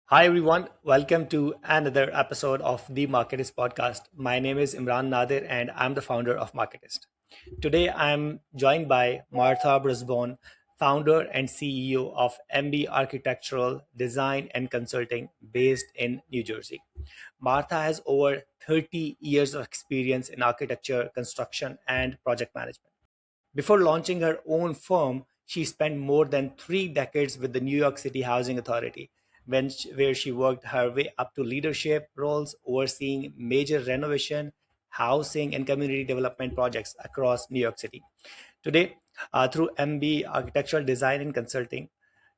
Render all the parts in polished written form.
Hi everyone, welcome to another episode of the Marketist Podcast. My name is Imran Nadir and I'm the founder of Marketist. Today I'm joined by Martha Brazoban, founder and CEO of M.B. Architectural Design and Consulting based in New Jersey. Martha has over 30 years of experience in architecture, construction, and project management. Before launching her own firm, she spent more than 3 decades with the New York City Housing Authority, where she worked her way up to leadership roles, overseeing major renovation, housing, and community development projects across New York City. Today, through MB Architectural Design and Consulting,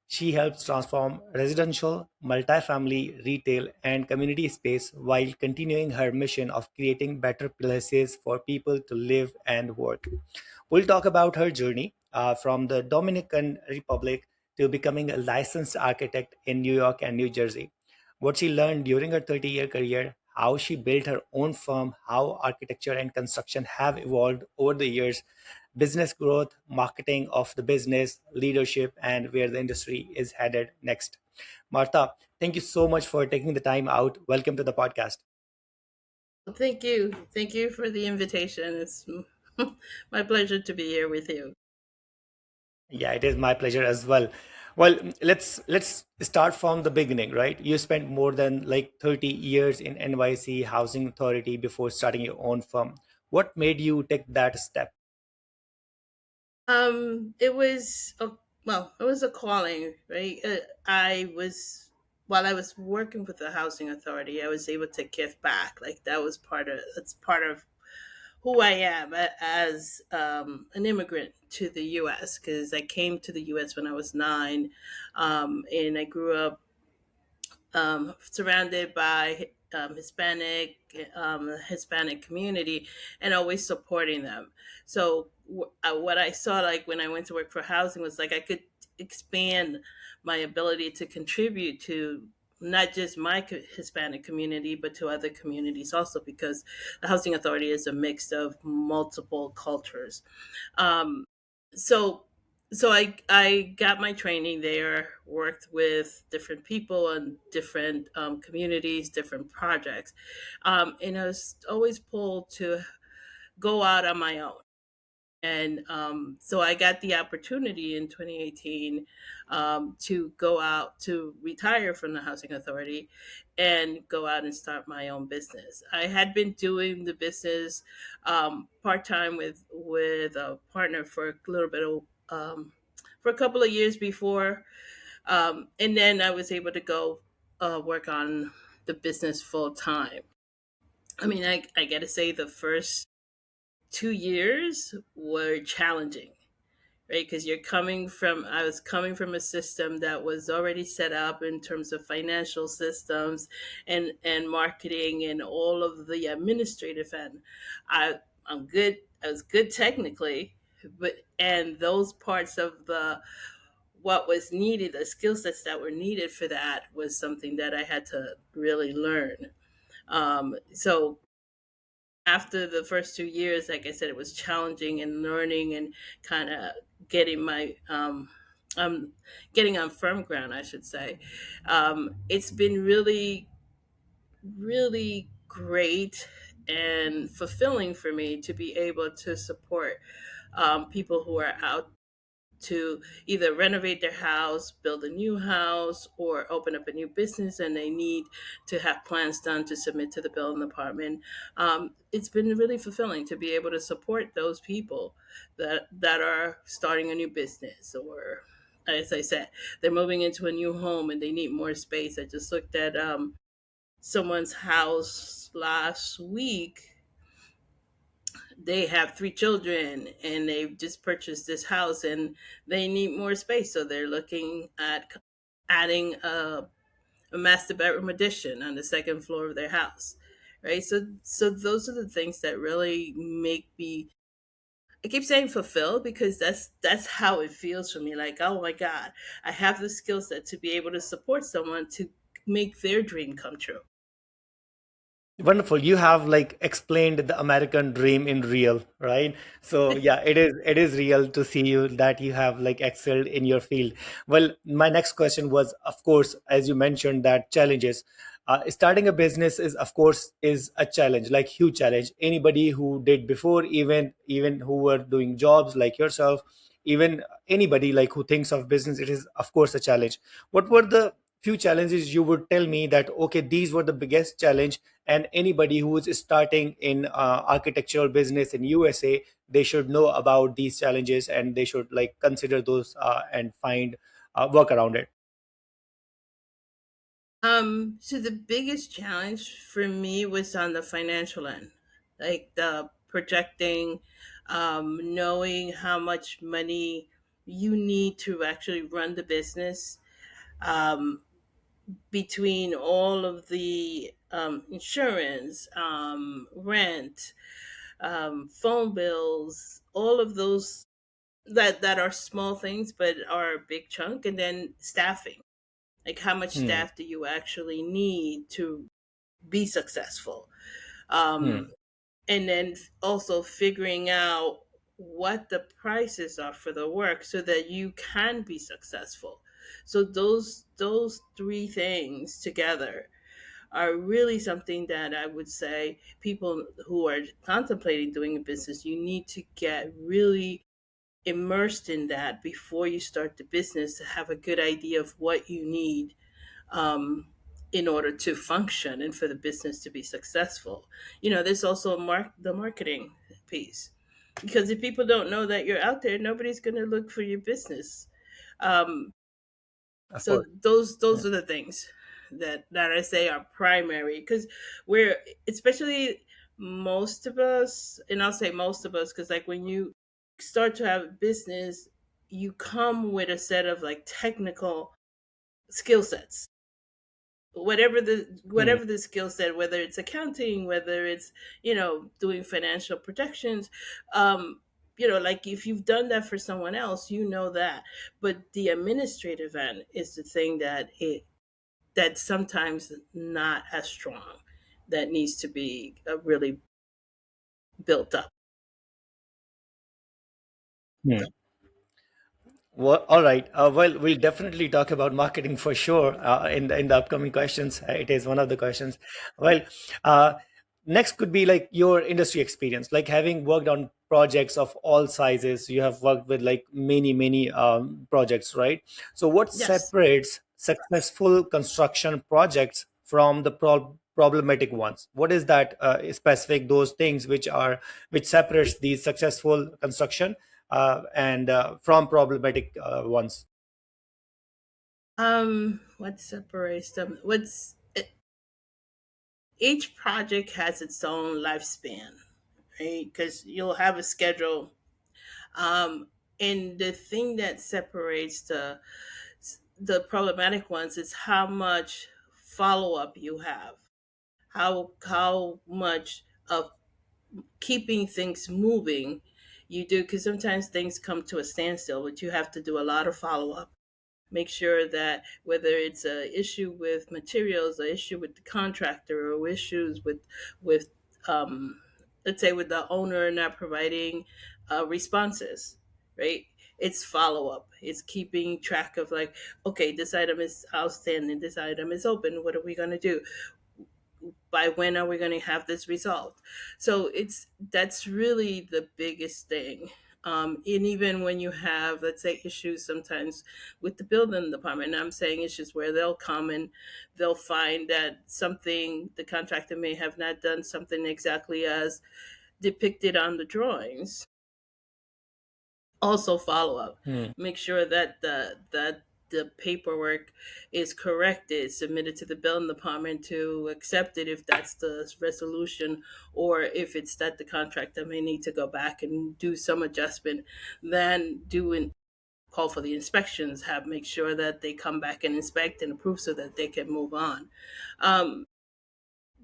she helps transform residential, multifamily, retail, and community space while continuing her mission of creating better places for people to live and work. We'll talk about her journey from the Dominican Republic to becoming a licensed architect in New York and New Jersey, what she learned during her 30-year career, how she built her own firm, how architecture and construction have evolved over the years, business growth, marketing of the business, leadership, and where the industry is headed next. Martha, thank you so much for taking the time out. Welcome to the podcast. Thank you. Thank you for the invitation. It's my pleasure to be here with you. Yeah, it is my pleasure as well. Well, let's start from the beginning, right? You spent more than like 30 years in NYC Housing Authority before starting your own firm. What made you take that step? It was it was a calling, right? I was while I was working with the housing authority, I was able to give back. Like that's part of who I am as an immigrant to the U.S. Because I came to the U.S. when I was 9, and I grew up surrounded by Hispanic community, and always supporting them. So what I saw, like when I went to work for housing, was like I could expand my ability to contribute to not just my Hispanic community, but to other communities also, because the housing authority is a mix of multiple cultures. Um, so I got my training there, worked with different people and different communities, different projects, and I was always pulled to go out on my own. And so I got the opportunity in 2018 to go out to retire from the housing authority and go out and start my own business. I had been doing the business part time with a partner for a little bit of for a couple of years before, and then I was able to go work on the business full time. I mean, I got to say the first 2 years were challenging, right? Because I was coming from a system that was already set up in terms of financial systems and marketing and all of the administrative end. I, I'm good. I was good technically, and those parts of the what was needed, the skill sets that were needed for that was something that I had to really learn. So after the first 2 years, like I said, it was challenging and learning and kind of getting my getting on firm ground, I should say. It's been really, really great and fulfilling for me to be able to support people who are out to either renovate their house, build a new house, or open up a new business, and they need to have plans done to submit to the building department. It's been really fulfilling to be able to support those people that are starting a new business, or as I said, they're moving into a new home and they need more space. I just looked at someone's house last week. They have 3 children and they've just purchased this house and they need more space, so they're looking at adding a master bedroom addition on the second floor of their house, right? So those are the things that really make me, I keep saying fulfilled, because that's how it feels for me. Like, oh my god, I have the skill set to be able to support someone to make their dream come true. Wonderful. You have like explained the American dream in real, right? So yeah, it is real to see you that you have like excelled in your field. Well, my next question was, of course, as you mentioned, that challenges. Starting a business is, of course, is a challenge, like huge challenge. Anybody who did before, even who were doing jobs like yourself, even anybody like who thinks of business, it is of course a challenge. What were the few challenges you would tell me that okay, these were the biggest challenge, and anybody who is starting in architectural business in USA, they should know about these challenges and they should like consider those and find work around it. So the biggest challenge for me was on the financial end, like the projecting, knowing how much money you need to actually run the business, um, between all of the insurance, rent, phone bills, all of those that are small things but are a big chunk, and then staffing. Like how much Hmm. staff do you actually need to be successful? Hmm. Um, and then also figuring out what the prices are for the work so that you can be successful. So those three things together are really something that I would say people who are contemplating doing a business, you need to get really immersed in that before you start the business to have a good idea of what you need, um, in order to function and for the business to be successful. There's also the marketing piece, because if people don't know that you're out there, nobody's going to look for your business. Um, Of so course. those Yeah. are the things that I say are primary, because we're, especially most of us, and I'll say most of us because like when you start to have a business, you come with a set of like technical skill sets, Hmm. whatever the skill set, whether it's accounting, whether it's doing financial projections, um like if you've done that for someone else, that. But the administrative end is the thing that sometimes not as strong, that needs to be really built up. Hmm. Well, all right. Well, we'll definitely talk about marketing for sure in the upcoming questions. It is one of the questions. Well, uh, next could be like your industry experience, like having worked on projects of all sizes. You have worked with like many projects, right? So, what Yes. separates successful construction projects from the problematic ones? What is that specific those things which separates these successful construction and from problematic ones? What separates them? Each project has its own lifespan, right? Because you'll have a schedule. Um, and the thing that separates the problematic ones is how much follow up you have, how much of keeping things moving you do, because sometimes things come to a standstill, but you have to do a lot of follow up. Make sure that whether it's a issue with materials, a issue with the contractor, or issues with um, let's say with the owner not providing responses, right? It's follow up. It's keeping track of like, okay, this item is outstanding. This item is open. What are we going to do? By when are we going to have this resolved? So that's really the biggest thing. And even when you have, let's say, issues sometimes with the building department, and I'm saying issues where they'll come and they'll find that something, the contractor may have not done something exactly as depicted on the drawings. Also follow up. Hmm. Make sure that the paperwork is corrected, submitted to the building department to accept it if that's the resolution, or if it's that the contractor may need to go back and do some adjustment, then do and call for the inspections, have make sure that they come back and inspect and approve so that they can move on. Um,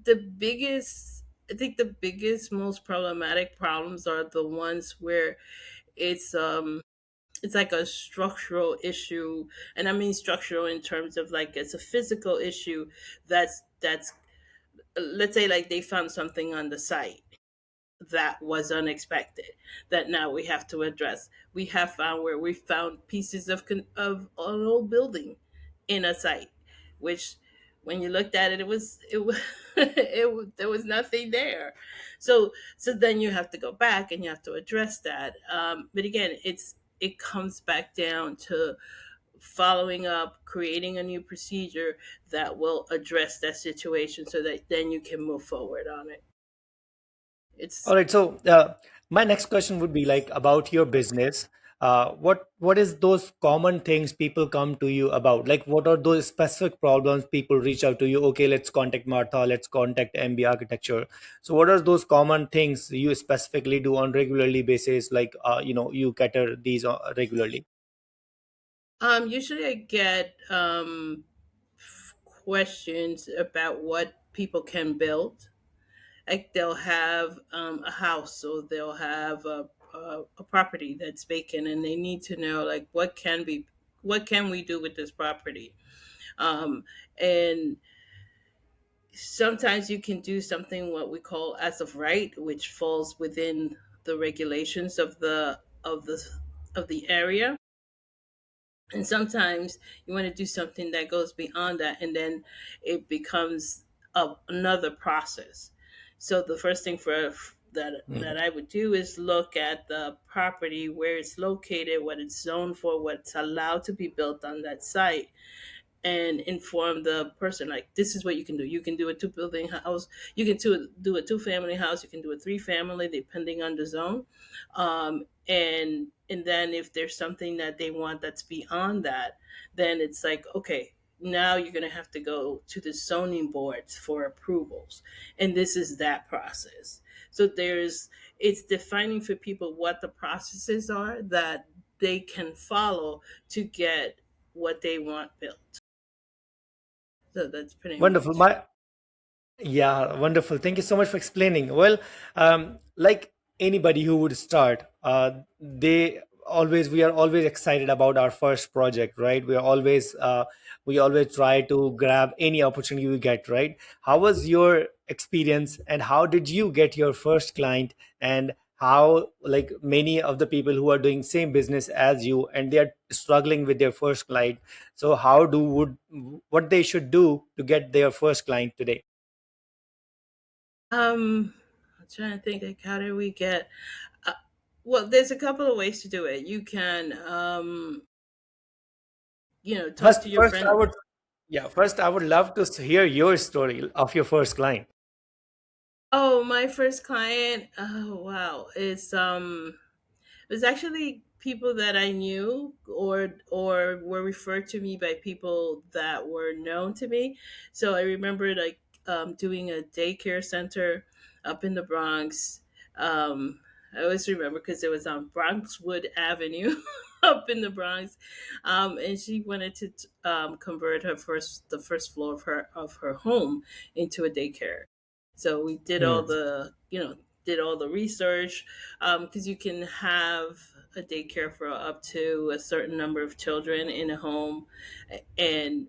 the biggest, I think the biggest, most problematic problems are the ones where it's it's like a structural issue, and I mean structural in terms of like it's a physical issue that's let's say like they found something on the site that was unexpected that now we have to address. We have found where we found pieces of an old building in a site, which when you looked at it, it was there was nothing there. So then you have to go back and you have to address that. But again, it comes back down to following up, creating a new procedure that will address that situation so that then you can move forward on it. All It's right. So my next question would be like about your business. What is those common things people come to you about? Like, what are those specific problems people reach out to you? Okay, let's contact Martha. Let's contact MB Architecture. So, what are those common things you specifically do on regularly basis? Like, you cater these regularly. Usually I get questions about what people can build. Like they'll have a house or they'll have a property that's vacant, and they need to know like what can we do with this property. And sometimes you can do something what we call as of right, which falls within the regulations of the area. And sometimes you want to do something that goes beyond that, and then it becomes another process. So the first thing for that I would do is look at the property, where it's located, what it's zoned for, what's allowed to be built on that site, and inform the person like this is what you can do. You can do a two building house, you can do a two family house, you can do a three family depending on the zone. And then if there's something that they want that's beyond that, then it's like, okay, now you're going to have to go to the zoning boards for approvals, and this is that process. So there's it's defining for people what the processes are that they can follow to get what they want built. So that's pretty Wonderful. much. Yeah, wonderful. Thank you so much for explaining. Well, like anybody who would start, we are always excited about our first project, right? We always try to grab any opportunity we get, right? How was your experience, and how did you get your first client? And how, like many of the people who are doing same business as you, and they are struggling with their first client. So, what they should do to get their first client today? I'm trying to think like how did we get uh, well, there's a couple of ways to do it. You can talk First, to your first I friend. would, yeah, first I would love to hear your story of your first client. Oh, my first client, oh wow, it was actually people that I knew or were referred to me by people that were known to me. So I remember like doing a daycare center up in the Bronx. I always remember because it was on Bronxwood Avenue up in the Bronx, and she wanted to convert the first floor of her home into a daycare. So we did all Hmm. the did all the research, because you can have a daycare for up to a certain number of children in a home, and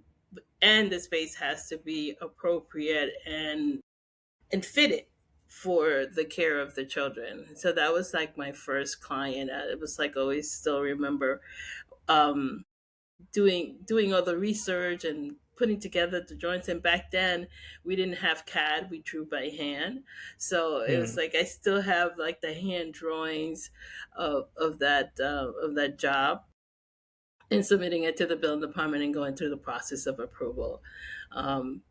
the space has to be appropriate and fitted for the care of the children. So that was like my first client. It was like always still remember um, doing all the research and putting together the joints. And back then we didn't have CAD, we drew by hand. So it was Hmm. like I still have like the hand drawings of that job, and submitting it to the building department and going through the process of approval.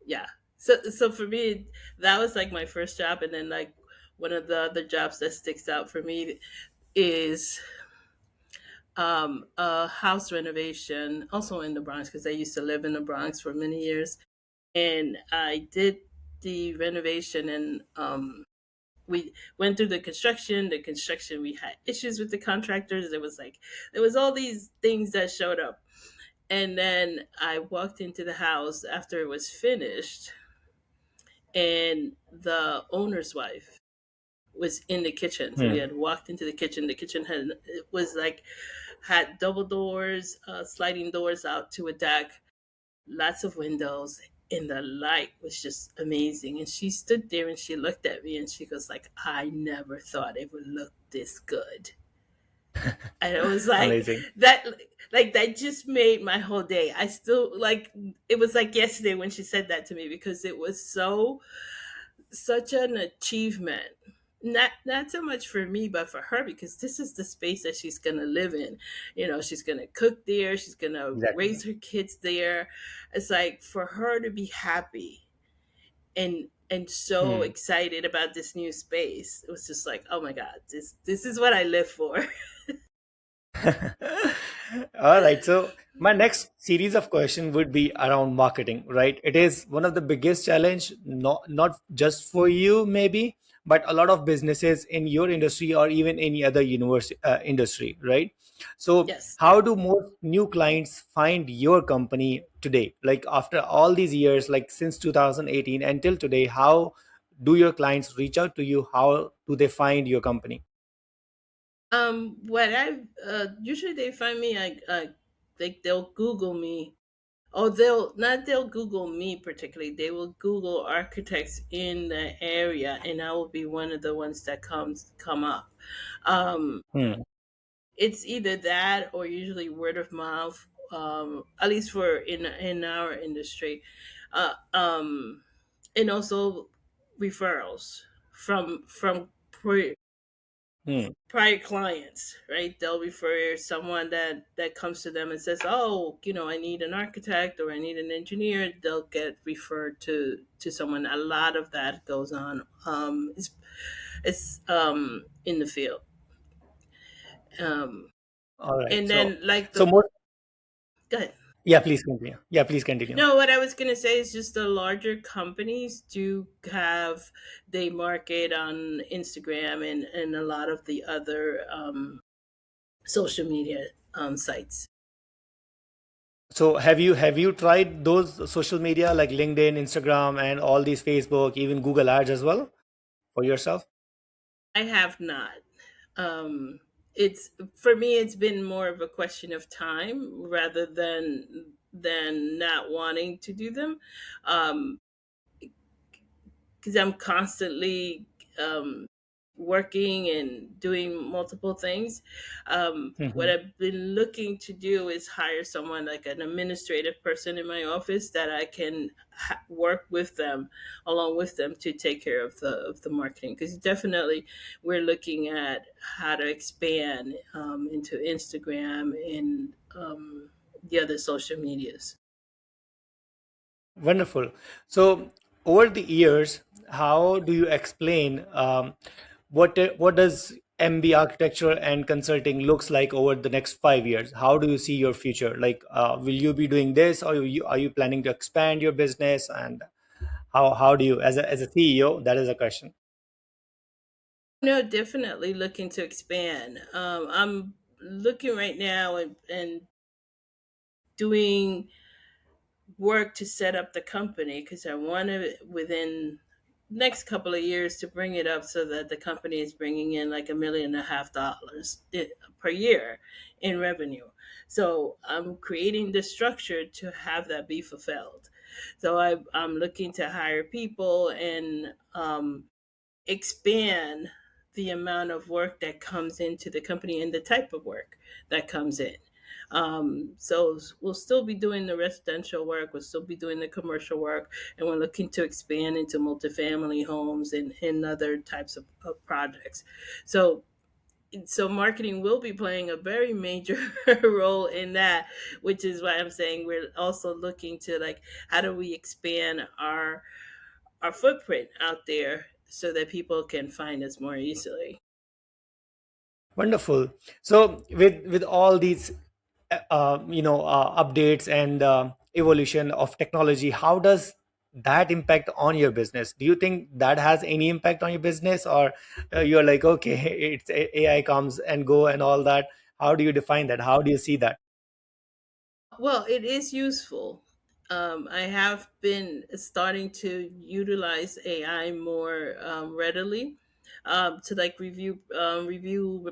Yeah. So for me, that was like my first job. And then like one of the other jobs that sticks out for me is a house renovation, also in the Bronx, because I used to live in the Bronx for many years. And I did the renovation, and we went through the construction. The construction, we had issues with the contractors. There was all these things that showed up. And then I walked into the house after it was finished, and the owner's wife was in the kitchen. So we Hmm. had walked into the kitchen. The kitchen had double doors, sliding doors out to a deck, lots of windows, and the light was just amazing. And she stood there and she looked at me and she goes like, I never thought it would look this good. And it was like Amazing. that, like that just made my whole day. I still like, it was like yesterday when she said that to me, because it was such an achievement. Not so much for me, but for her, because this is the space that she's gonna live in. She's gonna cook there, she's gonna Exactly. raise her kids there. It's like for her to be happy and so Hmm. excited about this new space. It was just like, oh my god, this is what I live for. All right. So my next series of questions would be around marketing, right? It is one of the biggest challenge, not just for you maybe, but a lot of businesses in your industry or even any other industry, right? So Yes. how do most new clients find your company today? Like after all these years, like since 2018 until today, how do your clients reach out to you? How do they find your company? What I usually they find me, they'll Google me. Oh, they'll Google me particularly. They will Google architects in the area, and I will be one of the ones that come up. Um, Hmm. it's either that or usually word of mouth. At least for in our industry, uh, um, and also referrals from Hmm. prior clients, right? They'll refer someone that comes to them and says, "Oh, I need an architect or I need an engineer." They'll get referred to someone. A lot of that goes on. It's in the field, um, All right. and So then like so the more. go ahead. Yeah, please continue. Yeah, please continue. No, what I was gonna say is just the larger companies do have they market on Instagram and a lot of the other social media sites. So have you tried those social media like LinkedIn, Instagram, and all these Facebook, even Google Ads as well for yourself? I have not. Um, it's for me. It's been more of a question of time rather than not wanting to do them. Um, because I'm constantly working and doing multiple things. What Hmm. I've been looking to do is hire someone like an administrative person in my office that I can work with them, along with them, to take care of the marketing. Because definitely, we're looking at how to expand into Instagram and the other social medias. Wonderful. So over the years, how do you explain what does MB architecture and consulting looks like over the next 5 years? How do you see your future? Like, will you be doing this, or are you planning to expand your business? And how do you, as a CEO, that is a question. No, definitely looking to expand. I'm looking right now and doing work to set up the company because I want to within next couple of years to bring it up so that the company is bringing in like $1.5 million per year in revenue. So I'm creating the structure to have that be fulfilled. So I'm looking to hire people and expand the amount of work that comes into the company and the type of work that comes in. So we'll still be doing the residential work, we'll still be doing the commercial work, and we're looking to expand into multifamily homes and other types of projects. So so marketing will be playing a very major role in that, which is why I'm saying we're also looking to like how do we expand our footprint out there so that people can find us more easily. Wonderful. So with all these updates and evolution of technology, how does that impact on your business? Do you think that has any impact on your business, or you're like, okay, it's AI comes and go and all that? How do you define that? How do you see that? Well, it is useful. I have been starting to utilize AI more readily to like review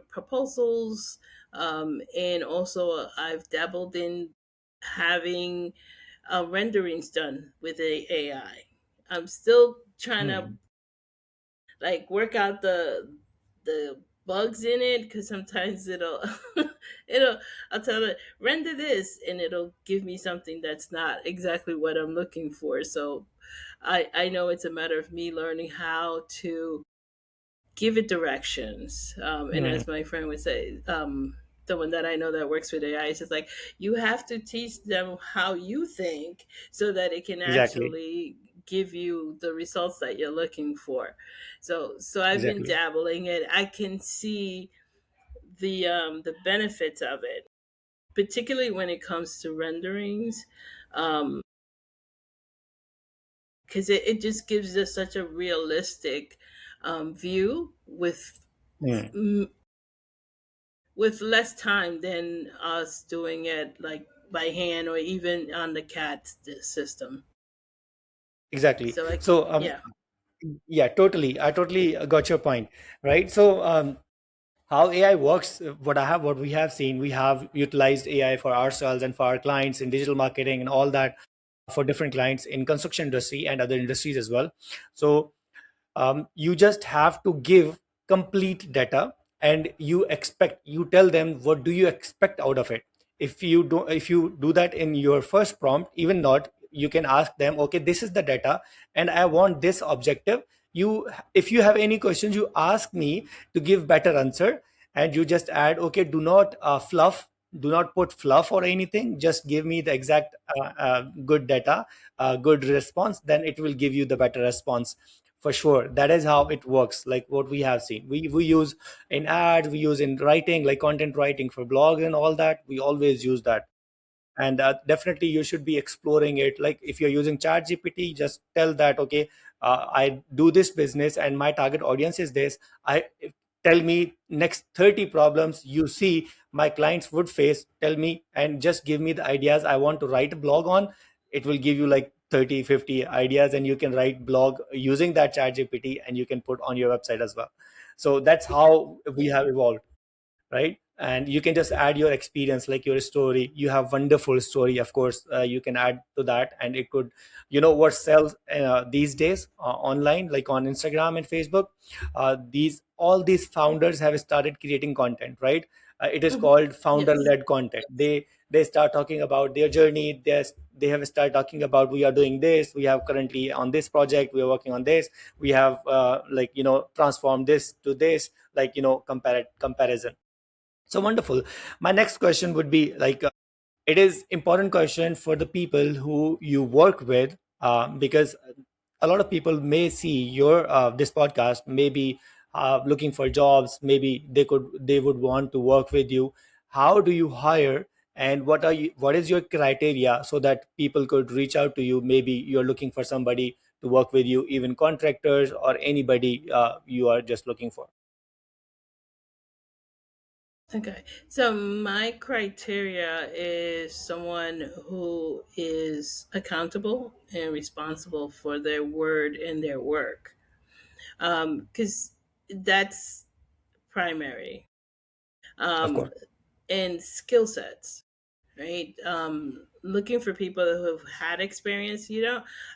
proposals, and also I've dabbled in having renderings done with a AI. I'm still trying to Hmm. like work out the bugs in it, because sometimes it'll it'll I'll tell it render this and it'll give me something that's not exactly what I'm looking for. So I know it's a matter of me learning how to give it directions. And Hmm. as my friend would say, the one that I know that works with AI, is just like, you have to teach them how you think so that it can Exactly. actually give you the results that you're looking for. So I've been Exactly. dabbling it. I can see the benefits of it, particularly when it comes to renderings. Um, because it just gives us such a realistic view Hmm. with less time than us doing it like by hand or even on the CAT system. Exactly. So like, So yeah. yeah, totally. I totally got your point, right? So how AI works, what we have seen, we have utilized AI for ourselves and for our clients in digital marketing and all that, for different clients in construction industry and other industries as well. So you just have to give complete data, and you tell them what do you expect out of it. If you do that in your first prompt, even not, you can ask them, okay, this is the data and I want this objective. If you have any questions, you ask me to give better answer. And you just add, okay, do not put fluff or anything, just give me the exact good data, good response, then it will give you the better response. For sure, that is how it works. Like what we have seen, we use in ads, we use in writing, like content writing for blogs and all that, we always use that. And definitely you should be exploring it. Like if you're using chat gpt, just tell that, okay, I do this business and my target audience is this. I Tell me next 30 problems you see my clients would face, tell me, and just give me the ideas I want to write a blog on. It will give you like 30, 50 ideas, and you can write blog using that chat gpt, and you can put on your website as well. So that's how we have evolved, right? And you can just add your experience, like your story. You have wonderful story, of course, you can add to that, and it could, what sells these days online, like on Instagram and Facebook. These All these founders have started creating content, right? It is Mhm. called founder Yes. led content. They start talking about their journey. They have started talking about, we are doing this, we have currently on this project, we are working on this, we have transformed this to this, like comparison. So wonderful. My next question would be like, it is important question for the people who you work with, because a lot of people may see your this podcast, maybe looking for jobs, maybe they would want to work with you. How do you hire, and what is your criteria so that people could reach out to you? Maybe you're looking for somebody to work with you, even contractors or anybody you are just looking for. Okay. So my criteria is someone who is accountable and responsible for their word and their work. Because that's primary. Of Um, course. and skill sets, right? Looking for people who have had experience.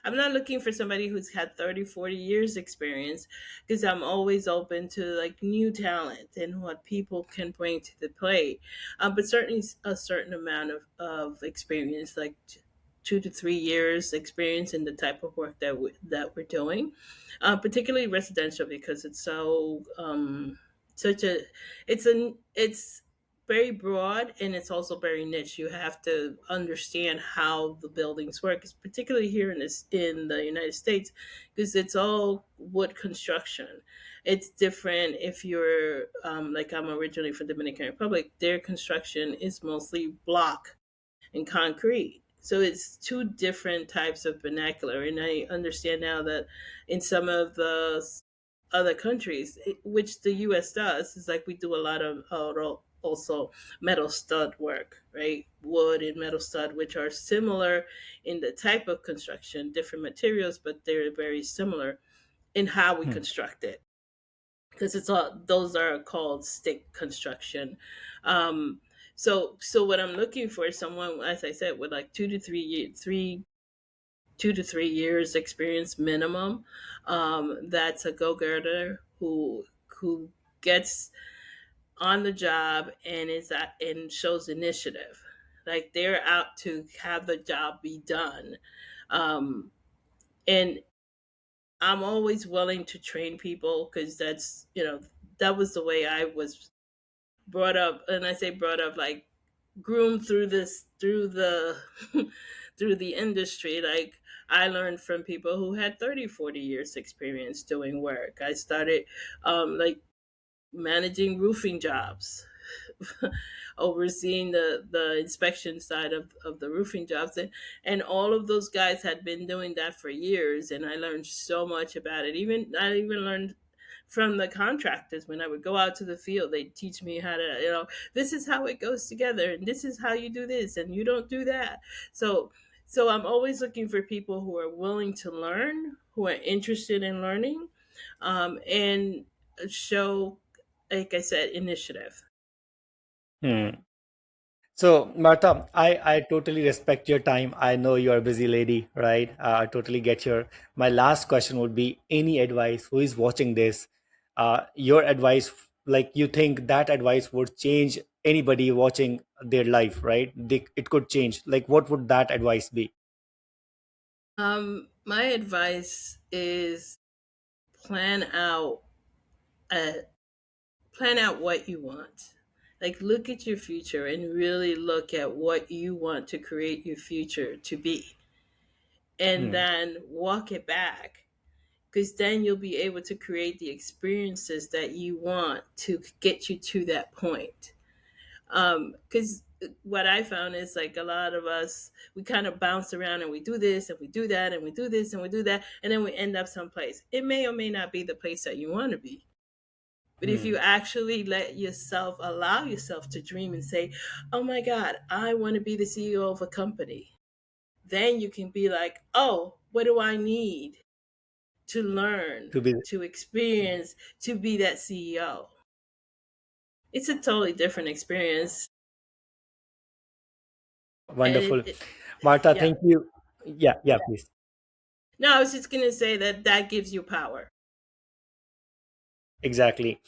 I'm not looking for somebody who's had 30, 40 years experience, because I'm always open to like new talent and what people can bring to the plate. But certainly a certain amount of experience, like 2 to 3 years experience in the type of work that we're doing, particularly residential, because it's such a it's very broad, and it's also very niche. You have to understand how the buildings work, particularly here in the United States, because it's all wood construction. It's different if you're like, I'm originally from Dominican Republic. Their construction is mostly block and concrete. So it's two different types of vernacular. And I understand now that in some of the other countries, which the US does, is like we do a lot of also metal stud work, right? Wood and metal stud, which are similar in the type of construction, different materials, but they're very similar in how we Hmm. construct it, because it's all those are called stick construction. Um, So what I'm looking for is someone, as I said, with like 2 to 3 years experience minimum. That's a go-getter who gets on the job and is at, and shows initiative. Like they're out to have the job be done. Um, and I'm always willing to train people because that was the way I was brought up. And I say brought up, like groomed through the through the industry. Like I learned from people who had 30, 40 years experience doing work. I started like managing roofing jobs, overseeing the inspection side of the roofing jobs, and all of those guys had been doing that for years, and I learned so much about it. I even learned from the contractors. When I would go out to the field, they'd teach me how to, this is how it goes together, and this is how you do this, and you don't do that. So I'm always looking for people who are willing to learn, who are interested in learning, and show, like I said, initiative. Hmm. So, Martha, I totally respect your time. I know you're a busy lady, right? I totally get your. My last question would be any advice who is watching this, your advice, like you think that advice would change anybody watching their life, right? It could change. Like, what would that advice be? My advice is plan out, uh, plan out what you want. Like look at your future and really look at what you want to create your future to be, and Hmm. then walk it back. Because then you'll be able to create the experiences that you want to get you to that point. Because what I found is like a lot of us, we kind of bounce around and we do this and we do that and we do this and we do that, and then we end up someplace. It may or may not be the place that you want to be. But if you Hmm. actually allow yourself to dream and say, oh my God, I want to be the CEO of a company, then you can be like, oh, what do I need to learn, To be to experience, to be that CEO? It's a totally different experience. And wonderful, Martha. yeah. Thank you. Yeah, yeah, please. No, I was just going to say that that gives you power. Exactly.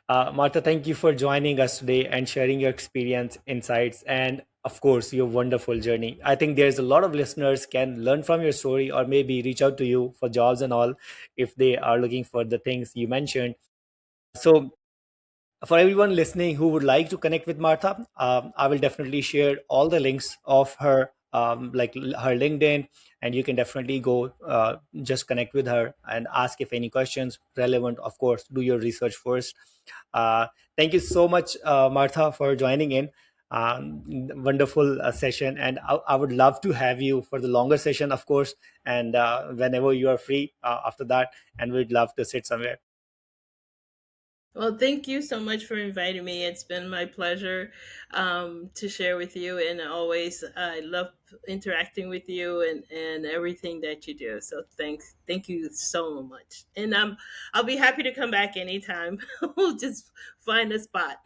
Martha, thank you for joining us today and sharing your experience, insights, and of course, your wonderful journey. I think there's a lot of listeners can learn from your story or maybe reach out to you for jobs and all if they are looking for the things you mentioned. So for everyone listening who would like to connect with Martha, I will definitely share all the links of her, her LinkedIn, and you can definitely go just connect with her and ask if any questions relevant. Of course, do your research first. Uh, Thank you so much, Martha, for joining in. Wonderful session, and I would love to have you for the longer session, of course, and whenever you are free after that, and we'd love to sit somewhere. Well, thank you so much for inviting me. It's been my pleasure to share with you, and always I love interacting with you and everything that you do. So thank you so much, and I'll be happy to come back anytime. We'll just find a spot.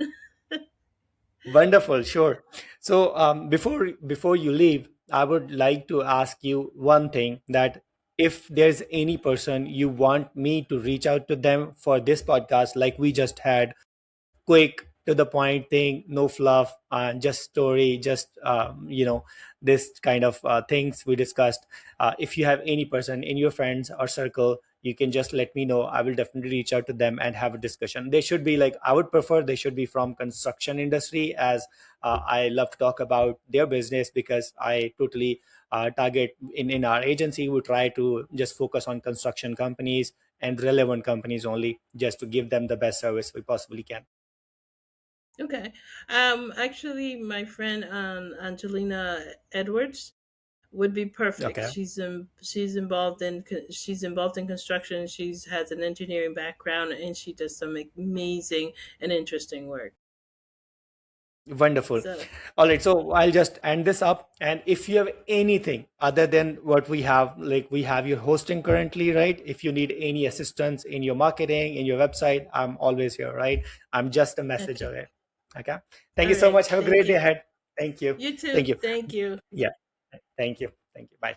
Wonderful, sure. So before you leave, I would like to ask you one thing that if there's any person you want me to reach out to them for this podcast, like we just had, quick to the point thing, no fluff, just story, just this kind of things we discussed. If you have any person in your friends or circle, you can just let me know. I will definitely reach out to them and have a discussion. They should be like, I would prefer they should be from construction industry, as I love to talk about their business, because I totally target in our agency, we try to just focus on construction companies and relevant companies only, just to give them the best service we possibly can. Okay. Actually, my friend Angelina Edwards would be perfect. Okay. She's involved in construction. She's has an engineering background, and she does some amazing and interesting work. Wonderful. So All right. So I'll just end this up. And if you have anything other than what we have, like we have your hosting currently, right? If you need any assistance in your marketing, in your website, I'm always here, right? I'm just a message okay. away. Okay. Thank you All so right. much. Have a Thank great day you. ahead. Thank you. You too. Thank you. Thank you. Yeah. Thank you. Thank you. Bye.